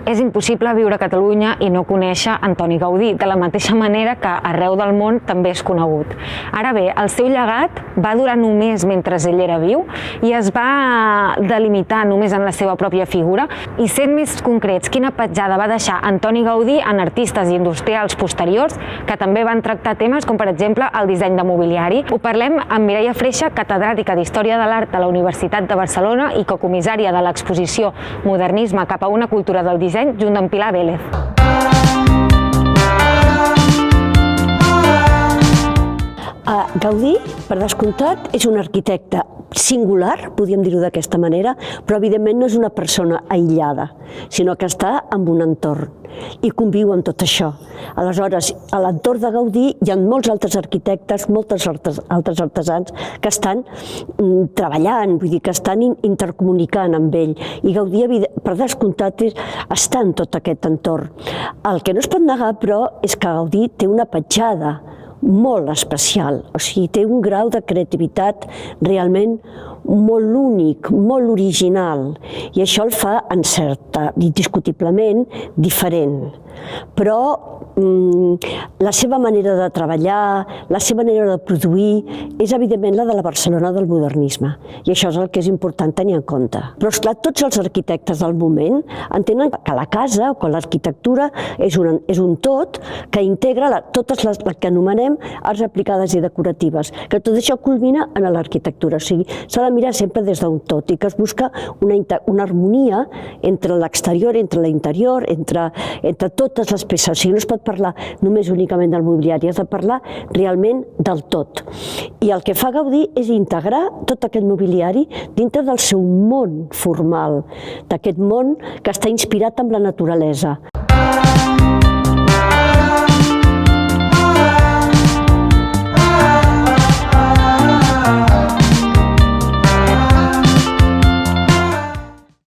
És impossible viure a Catalunya i no conèixer Antoni Gaudí, de la mateixa manera que arreu del món també és conegut. Ara bé, el seu llegat va durar només mentre ell era viu i es va delimitar només en la seva pròpia figura. I sent més concrets, quina petjada va deixar Antoni Gaudí en artistes i industrials posteriors que també van tractar temes com, per exemple, el disseny de mobiliari. Ho parlem amb Mireia Freixa, catedràtica d'Història de l'Art a la Universitat de Barcelona i cocomissària de l'exposició Modernisme cap a una cultura del disseny, junt amb Pilar Vélez. Gaudí, per descomptat, és un arquitecte singular, podríem dir-ho d'aquesta manera, però evidentment no és una persona aïllada, sinó que està en un entorn i conviu amb tot això. Aleshores, a l'entorn de Gaudí hi ha molts altres arquitectes, molts altres artesans que estan treballant, vull dir que estan intercomunicant amb ell, i Gaudí, per descomptat, està en tot aquest entorn. El que no es pot negar, però, és que Gaudí té una petjada molt especial, o sigui, té un grau de creativitat realment molt únic, molt original, i això el fa, en certa, indiscutiblement, diferent. Però la seva manera de treballar, la seva manera de produir, és evidentment la de la Barcelona del modernisme, i això és el que és important tenir en compte. Però, esclar, tots els arquitectes del moment entenen que la casa o que l'arquitectura és un tot que integra totes les que anomenem arts aplicades i decoratives, que tot això culmina en l'arquitectura, o sigui, s'ha de mirar sempre des d'un tot i que es busca una harmonia entre l'exterior, entre l'interior, entre totes les peces. O sigui, no es pot parlar només únicament del mobiliari, has de parlar realment del tot. I el que fa Gaudí és integrar tot aquest mobiliari dintre del seu món formal, d'aquest món que està inspirat en la naturalesa.